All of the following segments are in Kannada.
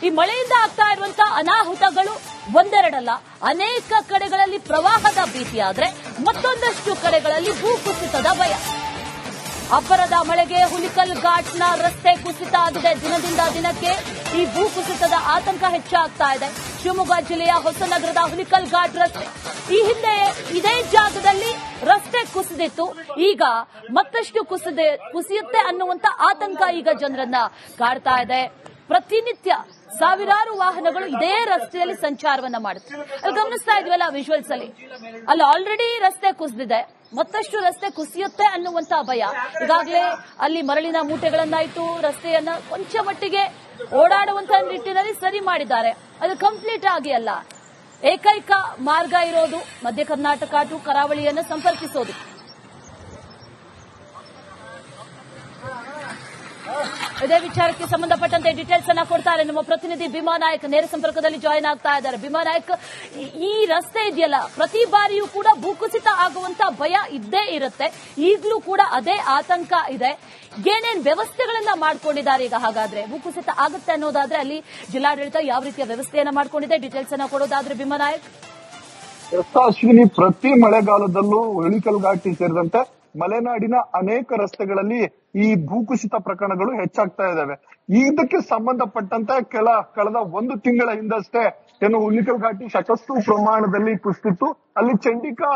ಈ ಮಳೆಯಿಂದ ಆಗ್ತಾ ಇರುವಂತಹ ಅನಾಹುತಗಳು ಒಂದೆರಡಲ್ಲ, ಅನೇಕ ಕಡೆಗಳಲ್ಲಿ ಪ್ರವಾಹದ ಭೀತಿಯಾದ್ರೆ ಮತ್ತೊಂದಷ್ಟು ಕಡೆಗಳಲ್ಲಿ ಭೂಕುಸಿತದ ಭಯ. ಅಬ್ಬರದ ಮಳೆಗೆ ಹುಲಿಕಲ್ ಘಾಟ್ನ ರಸ್ತೆ ಕುಸಿತ ಆಗಿದೆ. ದಿನದಿಂದ ದಿನಕ್ಕೆ ಈ ಭೂಕುಸಿತದ ಆತಂಕ ಹೆಚ್ಚಾಗ್ತಾ ಇದೆ. ಶಿವಮೊಗ್ಗ ಜಿಲ್ಲೆಯ ಹೊಸನಗರದ ಹುಲಿಕಲ್ ಘಾಟ್ ರಸ್ತೆ, ಈ ಹಿಂದೆ ಇದೇ ಜಾಗದಲ್ಲಿ ರಸ್ತೆ ಕುಸಿದಿತ್ತು. ಈಗ ಮತ್ತಷ್ಟು ಕುಸಿಯುತ್ತೆ ಅನ್ನುವಂತ ಆತಂಕ ಈಗ ಜನರನ್ನ ಕಾಡ್ತಾ ಇದೆ. ಪ್ರತಿನಿತ್ಯ ಸಾವಿರಾರು ವಾಹನಗಳು ಇದೇ ರಸ್ತೆಯಲ್ಲಿ ಸಂಚಾರವನ್ನ ಮಾಡುತ್ತೆ. ಅಲ್ಲಿ ಗಮನಿಸ್ತಾ ಇದ್ವಲ್ಲ ವಿಜುವಲ್ಸ್ ಅಲ್ಲಿ ಆಲ್ರೆಡಿ ರಸ್ತೆ ಕುಸಿದಿದೆ, ಮತ್ತಷ್ಟು ರಸ್ತೆ ಕುಸಿಯುತ್ತೆ ಅನ್ನುವಂತ ಭಯ. ಈಗಾಗಲೇ ಅಲ್ಲಿ ಮರಳಿನ ಮೂಟೆಗಳನ್ನಾಯ್ತು ರಸ್ತೆಯನ್ನ ಕೊಂಚ ಮಟ್ಟಿಗೆ ಓಡಾಡುವಂತಹ ನಿಟ್ಟಿನಲ್ಲಿ ಸರಿ ಮಾಡಿದ್ದಾರೆ. ಅದು ಕಂಪ್ಲೀಟ್ ಆಗಿ ಅಲ್ಲ, ಏಕೈಕ ಮಾರ್ಗ ಇರೋದು ಮಧ್ಯ ಕರ್ನಾಟಕ ಟು ಕರಾವಳಿಯನ್ನು ಸಂಪರ್ಕಿಸೋದು. ಇದೇ ವಿಚಾರಕ್ಕೆ ಸಂಬಂಧಪಟ್ಟಂತೆ ಡೀಟೇಲ್ಸ್ ಅನ್ನ ಕೊಡ್ತಾರೆ ನಮ್ಮ ಪ್ರತಿನಿಧಿ ಭೀಮಾ ನಾಯಕ್. ನೇರ ಸಂಪರ್ಕದಲ್ಲಿ ಜಾಯಿನ್ ಆಗ್ತಾ ಇದ್ದಾರೆ. ಭೀಮಾ ನಾಯಕ್, ಈ ರಸ್ತೆ ಇದೆಯಲ್ಲ, ಪ್ರತಿ ಬಾರಿಯೂ ಕೂಡ ಭೂಕುಸಿತ ಆಗುವಂತ ಭಯ ಇದ್ದೇ ಇರುತ್ತೆ. ಈಗಲೂ ಕೂಡ ಅದೇ ಆತಂಕ ಇದೆ. ಏನೇನ್ ವ್ಯವಸ್ಥೆಗಳನ್ನ ಮಾಡ್ಕೊಂಡಿದ್ದಾರೆ ಈಗ? ಹಾಗಾದ್ರೆ ಭೂಕುಸಿತ ಆಗುತ್ತೆ ಅನ್ನೋದಾದ್ರೆ ಅಲ್ಲಿ ಜಿಲ್ಲಾಡಳಿತ ಯಾವ ರೀತಿಯ ವ್ಯವಸ್ಥೆಯನ್ನ ಮಾಡ್ಕೊಂಡಿದೆ? ಡೀಟೇಲ್ಸ್ ಅನ್ನ ಕೊಡೋದಾದ್ರೆ ಭೀಮಾ ನಾಯಕ್. ಅಶ್ವಿನಿ, ಪ್ರತಿ ಮಳೆಗಾಲದಲ್ಲೂ ಹುಲಿಕಲ್ ಘಾಟಿ ಸೇರಿದಂತೆ ಮಲೆನಾಡಿನ ಅನೇಕ ರಸ್ತೆಗಳಲ್ಲಿ ಈ ಭೂಕುಸಿತ ಪ್ರಕರಣಗಳು ಹೆಚ್ಚಾಗ್ತಾ ಇದಾವೆ. ಇದಕ್ಕೆ ಸಂಬಂಧಪಟ್ಟಂತೆ ಕಳೆದ ಒಂದು ತಿಂಗಳ ಹಿಂದಷ್ಟೇ ಏನು ಹುಲಿಕಲ್ ಘಾಟಿ ಸಾಕಷ್ಟು ಪ್ರಮಾಣದಲ್ಲಿ ಕುಸಿತಿತ್ತು. ಅಲ್ಲಿ ಚಂಡಿಕಾ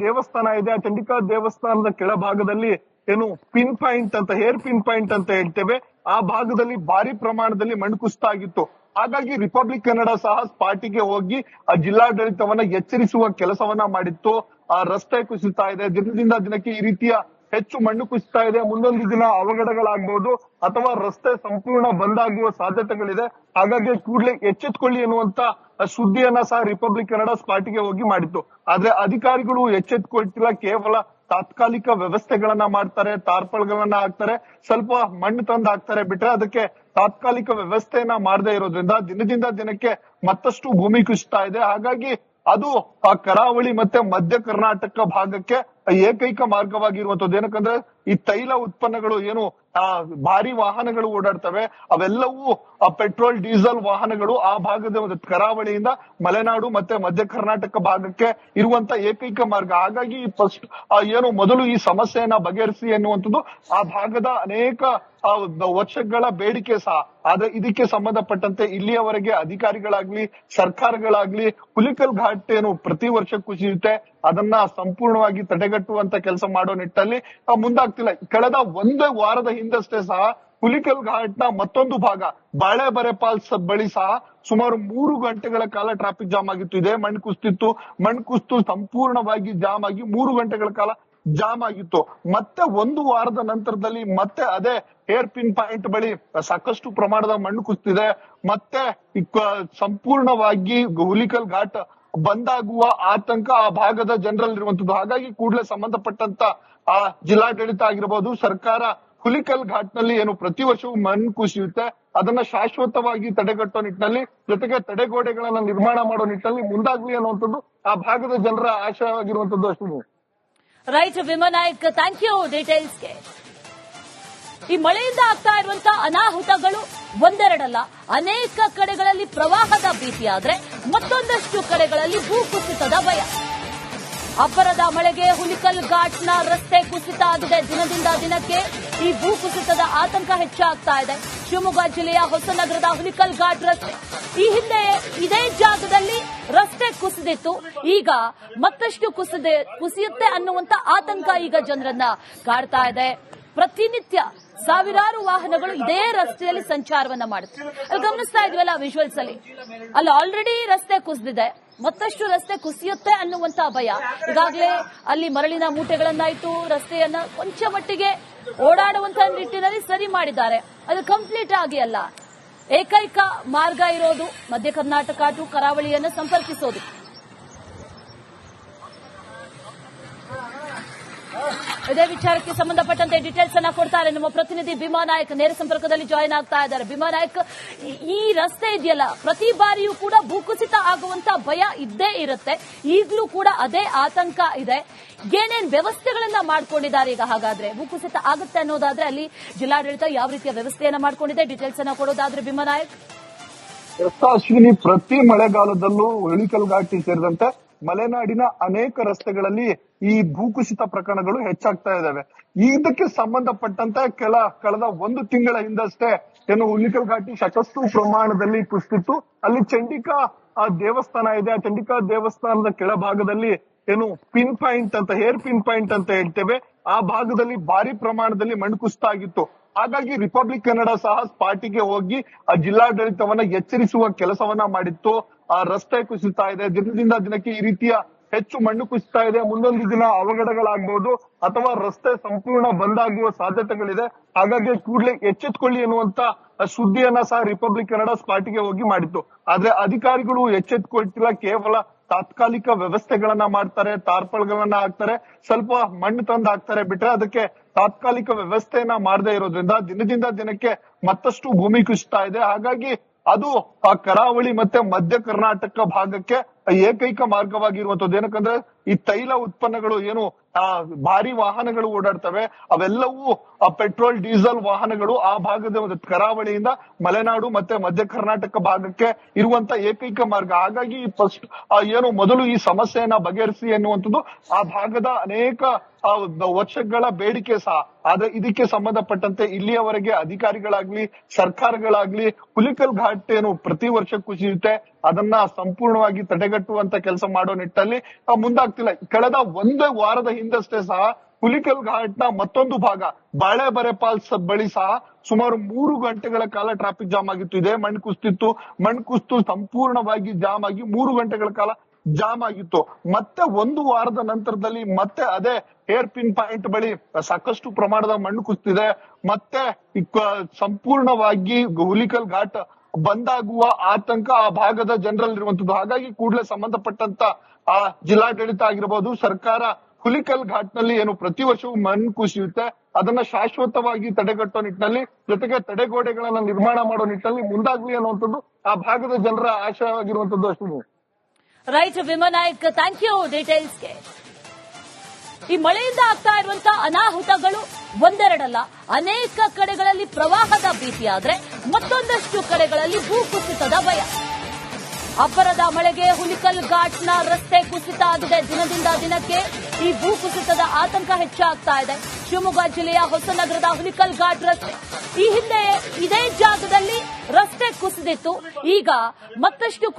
ದೇವಸ್ಥಾನ ಇದೆ. ಆ ಚಂಡಿಕಾ ದೇವಸ್ಥಾನದ ಕೆಳಭಾಗದಲ್ಲಿ ಏನು ಪಿನ್ ಪಾಯಿಂಟ್ ಅಂತ, ಹೇರ್ ಪಿನ್ ಪಾಯಿಂಟ್ ಅಂತ ಹೇಳ್ತೇವೆ, ಆ ಭಾಗದಲ್ಲಿ ಭಾರಿ ಪ್ರಮಾಣದಲ್ಲಿ ಮಣ್ಣು ಕುಸಿತ ಆಗಿತ್ತು. ಹಾಗಾಗಿ ರಿಪಬ್ಲಿಕ್ ಕನ್ನಡ ಸಹ ಸ್ಪಾಟಿಗೆ ಹೋಗಿ ಆ ಜಿಲ್ಲಾಡಳಿತವನ್ನ ಎಚ್ಚರಿಸುವ ಕೆಲಸವನ್ನ ಮಾಡಿತ್ತು. ಆ ರಸ್ತೆ ಕುಸಿತಾ ಇದೆ, ದಿನದಿಂದ ದಿನಕ್ಕೆ ಈ ರೀತಿಯ ಹೆಚ್ಚು ಮಣ್ಣು ಕುಸಿತಾ ಇದೆ, ಮುಂದೊಂದು ದಿನ ಅವಘಡಗಳಾಗಬಹುದು ಅಥವಾ ರಸ್ತೆ ಸಂಪೂರ್ಣ ಬಂದಾಗುವ ಸಾಧ್ಯತೆಗಳಿದೆ. ಹಾಗಾಗಿ ಕೂಡಲೇ ಎಚ್ಚೆತ್ಕೊಳ್ಳಿ ಎನ್ನುವಂತ ಸುದ್ದಿಯನ್ನ ಸಹ ರಿಪಬ್ಲಿಕ್ ಕನ್ನಡ ಸ್ಪಾಟಿಗೆ ಹೋಗಿ ಮಾಡಿತ್ತು. ಆದ್ರೆ ಅಧಿಕಾರಿಗಳು ಎಚ್ಚೆತ್ಕೊಳ್ತಿಲ್ಲ, ಕೇವಲ ತಾತ್ಕಾಲಿಕ ವ್ಯವಸ್ಥೆಗಳನ್ನ ಮಾಡ್ತಾರೆ, ಟಾರ್ಪಲ್ಗಳನ್ನ ಹಾಕ್ತಾರೆ, ಸ್ವಲ್ಪ ಮಣ್ಣು ತಂದು ಹಾಕ್ತಾರೆ ಬಿಟ್ರೆ ಅದಕ್ಕೆ ತಾತ್ಕಾಲಿಕ ವ್ಯವಸ್ಥೆಯನ್ನ ಮಾಡದೇ ಇರೋದ್ರಿಂದ ದಿನದಿಂದ ದಿನಕ್ಕೆ ಮತ್ತಷ್ಟು ಭೂಮಿ ಕುಸಿತಾ ಇದೆ. ಹಾಗಾಗಿ ಅದು ಆ ಕರಾವಳಿ ಮತ್ತೆ ಮಧ್ಯ ಕರ್ನಾಟಕ ಭಾಗಕ್ಕೆ ಏಕೈಕ ಮಾರ್ಗವಾಗಿರುವಂತದ್ದು. ಏನಕ್ಕಂದ್ರೆ ಈ ತೈಲ ಉತ್ಪನ್ನಗಳು ಏನು ಭಾರಿ ವಾಹನಗಳು ಓಡಾಡ್ತವೆ, ಅವೆಲ್ಲವೂ ಪೆಟ್ರೋಲ್ ಡೀಸೆಲ್ ವಾಹನಗಳು ಆ ಭಾಗದ ಕರಾವಳಿಯಿಂದ ಮಲೆನಾಡು ಮತ್ತೆ ಮಧ್ಯ ಕರ್ನಾಟಕ ಭಾಗಕ್ಕೆ ಇರುವಂತ ಏಕೈಕ ಮಾರ್ಗ. ಹಾಗಾಗಿ ಫಸ್ಟ್ ಏನು ಮೊದಲು ಈ ಸಮಸ್ಯೆಯನ್ನ ಬಗೆಹರಿಸಿ ಎನ್ನುವಂಥದ್ದು ಆ ಭಾಗದ ಅನೇಕ ವರ್ಷಗಳ ಬೇಡಿಕೆ ಸಹ. ಆದ್ರೆ ಇದಕ್ಕೆ ಸಂಬಂಧಪಟ್ಟಂತೆ ಇಲ್ಲಿಯವರೆಗೆ ಅಧಿಕಾರಿಗಳಾಗ್ಲಿ ಸರ್ಕಾರಗಳಾಗ್ಲಿ ಹುಲಿಕಲ್ ಘಾಟ್ ಏನು ಪ್ರತಿ ವರ್ಷ ಕುಸಿಯುತ್ತೆ ಅದನ್ನ ಸಂಪೂರ್ಣವಾಗಿ ತಡೆಗಟ್ಟುವಂತ ಕೆಲಸ ಮಾಡೋ ನಿಟ್ಟಲ್ಲಿ ಮುಂದಾಗ್ತಿಲ್ಲ. ಕಳೆದ ಒಂದು ವಾರದ ಹಿಂದಷ್ಟೇ ಸಹ ಹುಲಿಕಲ್ ಘಾಟ್ ನ ಮತ್ತೊಂದು ಭಾಗ ಬಾಳೆಬರೆ ಫಾಲ್ಸ್ ಬಳಿ ಸಹ ಸುಮಾರು 3 ಗಂಟೆಗಳ ಕಾಲ ಟ್ರಾಫಿಕ್ ಜಾಮ್ ಆಗಿತ್ತು. ಇದೇ ಮಣ್ಣು ಕುಸಿತು ಸಂಪೂರ್ಣವಾಗಿ ಜಾಮ್ ಆಗಿ 3 ಗಂಟೆಗಳ ಕಾಲ ಜಾಮ್ ಆಗಿತ್ತು. ಮತ್ತೆ ಒಂದು ವಾರದ ನಂತರದಲ್ಲಿ ಮತ್ತೆ ಅದೇ ಹೇರ್ ಪಿನ್ ಪಾಯಿಂಟ್ ಬಳಿ ಸಾಕಷ್ಟು ಪ್ರಮಾಣದ ಮಣ್ಣು ಕುಸಿತಿದೆ. ಮತ್ತೆ ಸಂಪೂರ್ಣವಾಗಿ ಹುಲಿಕಲ್ ಘಾಟ್ ಬಂದಾಗುವ ಆತಂಕ ಆ ಭಾಗದ ಜನರಲ್ಲಿರುವಂತದ್ದು. ಹಾಗಾಗಿ ಕೂಡಲೇ ಸಂಬಂಧಪಟ್ಟಂತ ಆ ಜಿಲ್ಲಾಡಳಿತ ಆಗಿರಬಹುದು, ಸರ್ಕಾರ ಹುಲಿಕಲ್ ಘಾಟ್ ನಲ್ಲಿ ಏನು ಪ್ರತಿ ವರ್ಷವೂ ಮಣ್ಣು ಕುಸಿಯುತ್ತೆ ಅದನ್ನ ಶಾಶ್ವತವಾಗಿ ತಡೆಗಟ್ಟೋ ನಿಟ್ಟಿನಲ್ಲಿ, ಜೊತೆಗೆ ತಡೆಗೋಡೆಗಳನ್ನ ನಿರ್ಮಾಣ ಮಾಡೋ ನಿಟ್ಟಿನಲ್ಲಿ ಮುಂದಾಗ್ಲಿ ಅನ್ನುವಂಥದ್ದು ಆ ಭಾಗದ ಜನರ ಆಶಯವಾಗಿರುವಂತದ್ದು. ಅಷ್ಟು right Bhima Nayak, thank you ಡೀಟೇಲ್ಸ್ಗೆ. ಈ ಮಳೆಯಿಂದ ಆಗ್ತಾ ಇರುವಂತಹ ಅನಾಹುತಗಳು ಒಂದೆರಡಲ್ಲ, ಅನೇಕ ಕಡೆಗಳಲ್ಲಿ ಪ್ರವಾಹದ ಭೀತಿಯಾದ್ರೆ ಮತ್ತೊಂದಷ್ಟು ಕಡೆಗಳಲ್ಲಿ ಭೂಕುಸಿತದ ಭಯ. ಅಬ್ಬರದ ಮಳೆಗೆ ಹುಲಿಕಲ್ ಘಾಟ್ನ ರಸ್ತೆ ಕುಸಿತ ಆಗಿದೆ. ದಿನದಿಂದ ದಿನಕ್ಕೆ ಈ ಭೂಕುಸಿತದ ಆತಂಕ ಹೆಚ್ಚಾಗ್ತಾ ಇದೆ. ಶಿವಮೊಗ್ಗ ಜಿಲ್ಲೆಯ ಹೊಸನಗರದ ಹುಲಿಕಲ್ ಘಾಟ್ ರಸ್ತೆ, ಈ ಹಿಂದೆ ಇದೇ ಜಾಗದಲ್ಲಿ ರಸ್ತೆ ಕುಸಿದಿತ್ತು. ಈಗ ಮತ್ತಷ್ಟು ಕುಸಿಯುತ್ತೆ ಅನ್ನುವಂತ ಆತಂಕ ಈಗ ಜನರನ್ನ ಕಾಡ್ತಾ ಇದೆ. ಪ್ರತಿನಿತ್ಯ ಸಾವಿರಾರು ವಾಹನಗಳು ಇದೇ ರಸ್ತೆಯಲ್ಲಿ ಸಂಚಾರವನ್ನ ಮಾಡುತ್ತೆ. ಅಲ್ಲಿ ಗಮನಿಸ್ತಾ ಇದ್ವಲ್ಲ ವಿಜುವಲ್ಸ್ ಅಲ್ಲಿ ಆಲ್ರೆಡಿ ರಸ್ತೆ ಕುಸಿದಿದೆ, ಮತ್ತಷ್ಟು ರಸ್ತೆ ಕುಸಿಯುತ್ತೆ ಅನ್ನುವಂತ ಭಯ. ಈಗಾಗಲೇ ಅಲ್ಲಿ ಮರಳಿನ ಮೂಟೆಗಳನ್ನಾಯ್ತು ರಸ್ತೆಯನ್ನ ಕೊಂಚ ಮಟ್ಟಿಗೆ ಓಡಾಡುವಂತಹ ನಿಟ್ಟಿನಲ್ಲಿ ಸರಿ ಮಾಡಿದ್ದಾರೆ. ಅದು ಕಂಪ್ಲೀಟ್ ಆಗಿ ಅಲ್ಲ, ಏಕೈಕ ಮಾರ್ಗ ಇರೋದು ಮಧ್ಯ ಕರ್ನಾಟಕ ಟು ಕರಾವಳಿಯನ್ನು ಸಂಪರ್ಕಿಸೋದು. ಇದೇ ವಿಚಾರಕ್ಕೆ ಸಂಬಂಧಪಟ್ಟಂತೆ ಡೀಟೇಲ್ಸ್ ಅನ್ನ ಕೊಡ್ತಾರೆ ನಮ್ಮ ಪ್ರತಿನಿಧಿ ಭೀಮಾ ನಾಯಕ್. ನೇರ ಸಂಪರ್ಕದಲ್ಲಿ ಜಾಯಿನ್ ಆಗ್ತಾ ಇದ್ದಾರೆ. ಭೀಮಾ ನಾಯಕ್, ಈ ರಸ್ತೆ ಇದೆಯಲ್ಲ, ಪ್ರತಿ ಬಾರಿಯೂ ಕೂಡ ಭೂಕುಸಿತ ಆಗುವಂತ ಭಯ ಇದ್ದೇ ಇರುತ್ತೆ. ಈಗಲೂ ಕೂಡ ಅದೇ ಆತಂಕ ಇದೆ. ಏನೇನ್ ವ್ಯವಸ್ಥೆಗಳನ್ನ ಮಾಡ್ಕೊಂಡಿದ್ದಾರೆ ಈಗ? ಹಾಗಾದ್ರೆ ಭೂಕುಸಿತ ಆಗುತ್ತೆ ಅನ್ನೋದಾದ್ರೆ ಅಲ್ಲಿ ಜಿಲ್ಲಾಡಳಿತ ಯಾವ ರೀತಿಯ ವ್ಯವಸ್ಥೆಯನ್ನ ಮಾಡ್ಕೊಂಡಿದೆ? ಡೀಟೇಲ್ಸ್ ಅನ್ನ ಕೊಡೋದಾದ್ರೆ ಭೀಮಾ ನಾಯಕ್. ಅಶ್ವಿನಿ, ಪ್ರತಿ ಮಳೆಗಾಲದಲ್ಲೂ ಇಳಿಕಲ್ ಘಾಟಿ ಸೇರಿದಂತೆ ಮಲೆನಾಡಿನ ಅನೇಕ ರಸ್ತೆಗಳಲ್ಲಿ ಈ ಭೂಕುಸಿತ ಪ್ರಕರಣಗಳು ಹೆಚ್ಚಾಗ್ತಾ ಇದಾವೆ. ಇದಕ್ಕೆ ಸಂಬಂಧಪಟ್ಟಂತೆ ಕಳೆದ ಒಂದು ತಿಂಗಳ ಹಿಂದಷ್ಟೇ ಏನು ಇಳಿಕಲ್ ಘಾಟಿ ಸಾಕಷ್ಟು ಪ್ರಮಾಣದಲ್ಲಿ ಕುಸಿತಿತ್ತು. ಅಲ್ಲಿ ಚಂಡಿಕಾ ದೇವಸ್ಥಾನ ಇದೆ. ಆ ಚಂಡಿಕಾ ದೇವಸ್ಥಾನದ ಕೆಳಭಾಗದಲ್ಲಿ ಏನು ಪಿನ್ ಪಾಯಿಂಟ್ ಅಂತ, ಹೇರ್ ಪಿನ್ ಪಾಯಿಂಟ್ ಅಂತ ಹೇಳ್ತೇವೆ, ಆ ಭಾಗದಲ್ಲಿ ಭಾರಿ ಪ್ರಮಾಣದಲ್ಲಿ ಮಣ್ಣು ಕುಸಿತ ಆಗಿತ್ತು. ಹಾಗಾಗಿ ರಿಪಬ್ಲಿಕ್ ಕನ್ನಡ ಸಹ ಸ್ಪಾಟಿಗೆ ಹೋಗಿ ಆ ಜಿಲ್ಲಾಡಳಿತವನ್ನ ಎಚ್ಚರಿಸುವ ಕೆಲಸವನ್ನ ಮಾಡಿತ್ತು. ಆ ರಸ್ತೆ ಕುಸಿತಾ ಇದೆ, ದಿನದಿಂದ ದಿನಕ್ಕೆ ಈ ರೀತಿಯ ಹೆಚ್ಚು ಮಣ್ಣು ಕುಸಿತಾ ಇದೆ, ಮುಂದೊಂದು ದಿನ ಅವಘಡಗಳಾಗಬಹುದು ಅಥವಾ ರಸ್ತೆ ಸಂಪೂರ್ಣ ಬಂದ್ ಆಗುವ ಸಾಧ್ಯತೆಗಳಿದೆ. ಹಾಗಾಗಿ ಕೂಡಲೇ ಎಚ್ಚೆತ್ಕೊಳ್ಳಿ ಎನ್ನುವಂತ ಸುದ್ದಿಯನ್ನ ಸಹ ರಿಪಬ್ಲಿಕ್ ಕನ್ನಡ ಸ್ಪಾಟಿಗೆ ಹೋಗಿ ಮಾಡಿತ್ತು. ಆದ್ರೆ ಅಧಿಕಾರಿಗಳು ಎಚ್ಚೆತ್ಕೊಳ್ತಿಲ್ಲ, ಕೇವಲ ತಾತ್ಕಾಲಿಕ ವ್ಯವಸ್ಥೆಗಳನ್ನ ಮಾಡ್ತಾರೆ, ಟಾರ್ಪಲ್ಗಳನ್ನ ಹಾಕ್ತಾರೆ, ಸ್ವಲ್ಪ ಮಣ್ಣು ತಂದು ಹಾಕ್ತಾರೆ ಬಿಟ್ರೆ ಅದಕ್ಕೆ ತಾತ್ಕಾಲಿಕ ವ್ಯವಸ್ಥೆಯನ್ನ ಮಾಡದೇ ಇರೋದ್ರಿಂದ ದಿನದಿಂದ ದಿನಕ್ಕೆ ಮತ್ತಷ್ಟು ಭೂಮಿ ಕುಸಿತಾ ಇದೆ. ಹಾಗಾಗಿ ಅದು ಆ ಕರಾವಳಿ ಮತ್ತೆ ಮಧ್ಯ ಕರ್ನಾಟಕ ಭಾಗಕ್ಕೆ ಏಕೈಕ ಮಾರ್ಗವಾಗಿರುವಂತದ್ದು. ಏನಕ್ಕಂದ್ರೆ ಈ ತೈಲ ಉತ್ಪನ್ನಗಳು ಏನು ಭಾರಿ ವಾಹನಗಳು ಓಡಾಡ್ತವೆ, ಅವೆಲ್ಲವೂ ಪೆಟ್ರೋಲ್ ಡೀಸೆಲ್ ವಾಹನಗಳು ಆ ಭಾಗದ ಕರಾವಳಿಯಿಂದ ಮಲೆನಾಡು ಮತ್ತೆ ಮಧ್ಯ ಕರ್ನಾಟಕ ಭಾಗಕ್ಕೆ ಇರುವಂತ ಏಕೈಕ ಮಾರ್ಗ. ಹಾಗಾಗಿ ಫಸ್ಟ್ ಏನು ಮೊದಲು ಈ ಸಮಸ್ಯೆಯನ್ನ ಬಗೆಹರಿಸಿ ಎನ್ನುವಂಥದ್ದು ಆ ಭಾಗದ ಅನೇಕ ವರ್ಷಗಳ ಬೇಡಿಕೆ ಸಹ. ಆದ್ರೆ ಇದಕ್ಕೆ ಸಂಬಂಧಪಟ್ಟಂತೆ ಇಲ್ಲಿಯವರೆಗೆ ಅಧಿಕಾರಿಗಳಾಗ್ಲಿ ಸರ್ಕಾರಗಳಾಗ್ಲಿ ಹುಲಿಕಲ್ ಘಾಟ್ ಏನು ಪ್ರತಿ ವರ್ಷ ಕುಸಿಯುತ್ತೆ ಅದನ್ನ ಸಂಪೂರ್ಣವಾಗಿ ತಡೆಗಟ್ಟುವಂತ ಕೆಲಸ ಮಾಡೋ ನಿಟ್ಟಲ್ಲಿ ಮುಂದಾಗ್ತಿಲ್ಲ. ಕಳೆದ ಒಂದು ವಾರದ ಹಿಂದಷ್ಟೇ ಸಹ ಹುಲಿಕಲ್ ಘಾಟ್ ನ ಮತ್ತೊಂದು ಭಾಗ ಬಾಳೆಬರೆ ಫಾಲ್ಸ್ ಬಳಿ ಸಹ ಸುಮಾರು 3 ಗಂಟೆಗಳ ಕಾಲ ಟ್ರಾಫಿಕ್ ಜಾಮ್ ಆಗಿತ್ತು. ಇದೇ ಮಣ್ಣು ಕುಸಿತು ಸಂಪೂರ್ಣವಾಗಿ ಜಾಮ್ ಆಗಿ 3 ಗಂಟೆಗಳ ಕಾಲ ಜಾಮ್ ಆಗಿತ್ತು. ಮತ್ತೆ ಒಂದು ವಾರದ ನಂತರದಲ್ಲಿ ಮತ್ತೆ ಅದೇ ಹೇರ್ ಪಿನ್ ಪಾಯಿಂಟ್ ಬಳಿ ಸಾಕಷ್ಟು ಪ್ರಮಾಣದ ಮಣ್ಣು ಕುಸಿತಿದೆ. ಮತ್ತೆ ಸಂಪೂರ್ಣವಾಗಿ ಹುಲಿಕಲ್ ಘಾಟ್ ಬಂದಾಗುವ ಆತಂಕ ಆ ಭಾಗದ ಜನರಲ್ಲಿರುವಂತದ್ದು. ಹಾಗಾಗಿ ಕೂಡಲೇ ಸಂಬಂಧಪಟ್ಟಂತ ಆ ಜಿಲ್ಲಾಡಳಿತ ಆಗಿರಬಹುದು, ಸರ್ಕಾರ ಹುಲಿಕಲ್ ಘಾಟ್ ನಲ್ಲಿ ಏನು ಪ್ರತಿ ವರ್ಷವೂ ಮಣ್ಣು ಕುಸಿಯುತ್ತೆ ಅದನ್ನ ಶಾಶ್ವತವಾಗಿ ತಡೆಗಟ್ಟೋ ನಿಟ್ಟಿನಲ್ಲಿ, ಜೊತೆಗೆ ತಡೆಗೋಡೆಗಳನ್ನ ನಿರ್ಮಾಣ ಮಾಡೋ ನಿಟ್ಟಿನಲ್ಲಿ ಮುಂದಾಗ್ಲಿ ಅನ್ನುವಂಥದ್ದು ಆ ಭಾಗದ ಜನರ ಆಶಯವಾಗಿರುವಂತದ್ದು. ಅಷ್ಟು ರೈಟ್ ವಿಮನಾಯಕ್, ಥ್ಯಾಂಕ್ ಯು ಡೀಟೇಲ್ಸ್ಗೆ. ಈ ಮಳೆಯಿಂದ ಆಗ್ತಾ ಇರುವಂತಹ ಅನಾಹುತಗಳು ಒಂದೆರಡಲ್ಲ, ಅನೇಕ ಕಡೆಗಳಲ್ಲಿ ಪ್ರವಾಹದ ಭೀತಿಯಾದ್ರೆ ಮತ್ತೊಂದಷ್ಟು ಕಡೆಗಳಲ್ಲಿ ಭೂಕುಸಿತದ ಭಯ. ಅಬ್ಬರದ ಮಳೆಗೆ ಹುಲಿಕಲ್ ಘಾಟ್ನ ರಸ್ತೆ ಕುಸಿತ ಆಗಿದೆ. ದಿನದಿಂದ ದಿನಕ್ಕೆ ಈ ಭೂಕುಸಿತದ ಆತಂಕ ಹೆಚ್ಚಾಗ್ತಾ ಇದೆ. ಶಿವಮೊಗ್ಗ ಜಿಲ್ಲೆಯ ಹೊಸನಗರದ ಹುಲಿಕಲ್ ಘಾಟ್ ರಸ್ತೆ, ಈ ಹಿಂದೆ ಇದೇ ಜಾಗದಲ್ಲಿ ರಸ್ತೆ ಕುಸಿದಿತ್ತು, ಈಗ ಮತ್ತಷ್ಟು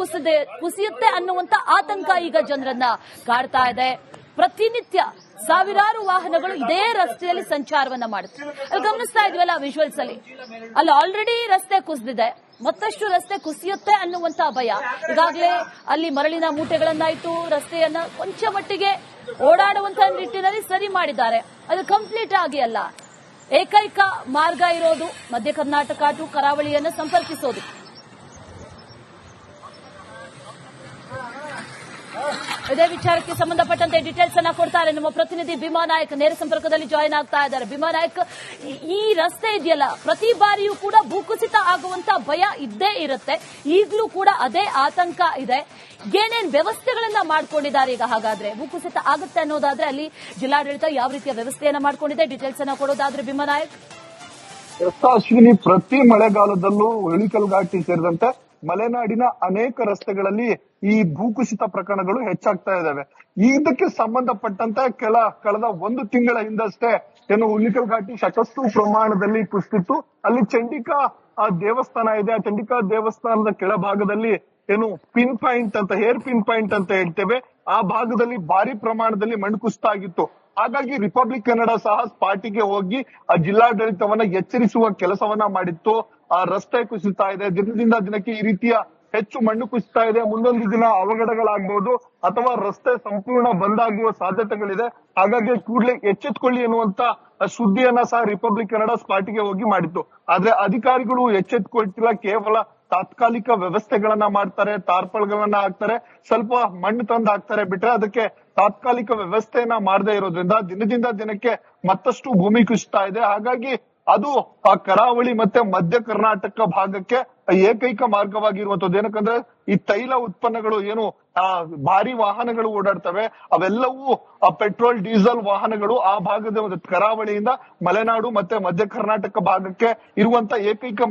ಕುಸಿಯುತ್ತೆ ಅನ್ನುವಂತ ಆತಂಕ ಈಗ ಜನರನ್ನ ಕಾಡ್ತಾ ಇದೆ. ಪ್ರತಿನಿತ್ಯ ಸಾವಿರಾರು ವಾಹನಗಳು ಇದೇ ರಸ್ತೆಯಲ್ಲಿ ಸಂಚಾರವನ್ನ ಮಾಡುತ್ತೆ. ಅಲ್ಲಿ ಗಮನಿಸ್ತಾ ಇದ್ವಲ್ಲ ವಿಜುವಲ್ಸ್ ಅಲ್ಲಿ ಆಲ್ರೆಡಿ ರಸ್ತೆ ಕುಸಿದಿದೆ, ಮತ್ತಷ್ಟು ರಸ್ತೆ ಕುಸಿಯುತ್ತೆ ಅನ್ನುವಂತ ಭಯ. ಈಗಾಗಲೇ ಅಲ್ಲಿ ಮರಳಿನ ಮೂಟೆಗಳನ್ನಾಯ್ತು, ರಸ್ತೆಯನ್ನ ಕೊಂಚ ಮಟ್ಟಿಗೆ ಓಡಾಡುವಂತ ನಿಟ್ಟಿನಲ್ಲಿ ಸರಿ ಮಾಡಿದ್ದಾರೆ. ಅದು ಕಂಪ್ಲೀಟ್ ಆಗಿ ಅಲ್ಲ, ಏಕೈಕ ಮಾರ್ಗ ಇರೋದು ಮಧ್ಯ ಕರ್ನಾಟಕ ಟು ಕರಾವಳಿಯನ್ನು ಸಂಪರ್ಕಿಸೋದು. ಇದೇ ವಿಚಾರಕ್ಕೆ ಸಂಬಂಧಪಟ್ಟಂತೆ ಡೀಟೇಲ್ಸ್ ಅನ್ನ ಕೊಡ್ತಾರೆ ನಮ್ಮ ಪ್ರತಿನಿಧಿ ಭೀಮಾ ನಾಯಕ್, ನೇರ ಸಂಪರ್ಕದಲ್ಲಿ ಜಾಯಿನ್ ಆಗ್ತಾ ಇದ್ದಾರೆ. ಭೀಮಾ ನಾಯಕ್, ಈ ರಸ್ತೆ ಇದೆಯಲ್ಲ, ಪ್ರತಿ ಬಾರಿಯೂ ಕೂಡ ಭೂಕುಸಿತ ಆಗುವಂತ ಭಯ ಇದ್ದೇ ಇರುತ್ತೆ, ಈಗಲೂ ಕೂಡ ಅದೇ ಆತಂಕ ಇದೆ. ಏನೇನ್ ವ್ಯವಸ್ಥೆಗಳನ್ನ ಮಾಡ್ಕೊಂಡಿದ್ದಾರೆ ಈಗ? ಹಾಗಾದ್ರೆ ಭೂಕುಸಿತ ಆಗುತ್ತೆ ಅನ್ನೋದಾದ್ರೆ ಅಲ್ಲಿ ಜಿಲ್ಲಾಡಳಿತ ಯಾವ ರೀತಿಯ ವ್ಯವಸ್ಥೆಯನ್ನ ಮಾಡ್ಕೊಂಡಿದೆ, ಡೀಟೇಲ್ಸ್ ಅನ್ನ ಕೊಡೋದಾದ್ರೆ ಭೀಮಾ ನಾಯಕ್. ಅಶ್ವಿನಿ, ಪ್ರತಿ ಮಳೆಗಾಲದಲ್ಲೂ ಇಳಿಕಲ್ ಘಾಟಿ ಸೇರಿದಂತೆ ಮಲೆನಾಡಿನ ಅನೇಕ ರಸ್ತೆಗಳಲ್ಲಿ ಈ ಭೂಕುಸಿತ ಪ್ರಕರಣಗಳು ಹೆಚ್ಚಾಗ್ತಾ ಇದಾವೆ. ಇದಕ್ಕೆ ಸಂಬಂಧಪಟ್ಟಂತೆ ಕಳೆದ ಒಂದು ತಿಂಗಳ ಹಿಂದಷ್ಟೇ ಏನು ಇಳಿಕಲ್ ಘಾಟಿ ಸಾಕಷ್ಟು ಪ್ರಮಾಣದಲ್ಲಿ ಕುಸಿತಿತ್ತು. ಅಲ್ಲಿ ಚಂಡಿಕಾ ದೇವಸ್ಥಾನ ಇದೆ. ಆ ಚಂಡಿಕಾ ದೇವಸ್ಥಾನದ ಕೆಳಭಾಗದಲ್ಲಿ ಏನು ಪಿನ್ ಪಾಯಿಂಟ್ ಅಂತ, ಹೇರ್ ಪಿನ್ ಪಾಯಿಂಟ್ ಅಂತ ಹೇಳ್ತೇವೆ, ಆ ಭಾಗದಲ್ಲಿ ಭಾರಿ ಪ್ರಮಾಣದಲ್ಲಿ ಮಣ್ಣು ಕುಸಿತ ಆಗಿತ್ತು. ಹಾಗಾಗಿ ರಿಪಬ್ಲಿಕ್ ಕನ್ನಡ ಸಹ ಸ್ಪಾಟಿಗೆ ಹೋಗಿ ಆ ಜಿಲ್ಲಾಡಳಿತವನ್ನ ಎಚ್ಚರಿಸುವ ಕೆಲಸವನ್ನ ಮಾಡಿತ್ತು. ಆ ರಸ್ತೆ ಕುಸಿತಾ ಇದೆ, ದಿನದಿಂದ ದಿನಕ್ಕೆ ಈ ರೀತಿಯ ಹೆಚ್ಚು ಮಣ್ಣು ಕುಸಿತಾ ಇದೆ, ಮುಂದೊಂದು ದಿನ ಅವಘಡಗಳಾಗಬಹುದು ಅಥವಾ ರಸ್ತೆ ಸಂಪೂರ್ಣ ಬಂದ್ ಆಗುವ ಸಾಧ್ಯತೆಗಳಿದೆ. ಹಾಗಾಗಿ ಕೂಡಲೇ ಎಚ್ಚೆತ್ಕೊಳ್ಳಿ ಎನ್ನುವಂತ ಸುದ್ದಿಯನ್ನ ಸಹ ರಿಪಬ್ಲಿಕ್ ಕನ್ನಡ ಸ್ಪಾಟಿಗೆ ಹೋಗಿ ಮಾಡಿತ್ತು. ಆದ್ರೆ ಅಧಿಕಾರಿಗಳು ಎಚ್ಚೆತ್ಕೊಳ್ತಿಲ್ಲ, ಕೇವಲ ತಾತ್ಕಾಲಿಕ ವ್ಯವಸ್ಥೆಗಳನ್ನ ಮಾಡ್ತಾರೆ, ಟಾರ್ಪಲ್ಗಳನ್ನ ಹಾಕ್ತಾರೆ, ಸ್ವಲ್ಪ ಮಣ್ಣು ತಂದು ಹಾಕ್ತಾರೆ ಬಿಟ್ರೆ ಅದಕ್ಕೆ ತಾತ್ಕಾಲಿಕ ವ್ಯವಸ್ಥೆಯನ್ನ ಮಾಡದೇ ಇರೋದ್ರಿಂದ ದಿನದಿಂದ ದಿನಕ್ಕೆ ಮತ್ತಷ್ಟು ಭೂಮಿ ಕುಸಿತಾ ಇದೆ. ಹಾಗಾಗಿ ಅದು ಆ ಕರಾವಳಿ ಮತ್ತೆ ಮಧ್ಯ ಕರ್ನಾಟಕ ಭಾಗಕ್ಕೆ ಏಕೈಕ ಮಾರ್ಗವಾಗಿರುವಂತದ್ದು. ಏನಕ್ಕಂದ್ರೆ ಈ ತೈಲ ಉತ್ಪನ್ನಗಳು ಏನು ಭಾರಿ ವಾಹನಗಳು ಓಡಾಡ್ತವೆ, ಅವೆಲ್ಲವೂ ಪೆಟ್ರೋಲ್ ಡೀಸೆಲ್ ವಾಹನಗಳು ಆ ಭಾಗದ ಕರಾವಳಿಯಿಂದ ಮಲೆನಾಡು ಮತ್ತೆ ಮಧ್ಯ ಕರ್ನಾಟಕ ಭಾಗಕ್ಕೆ ಇರುವಂತ ಏಕೈಕ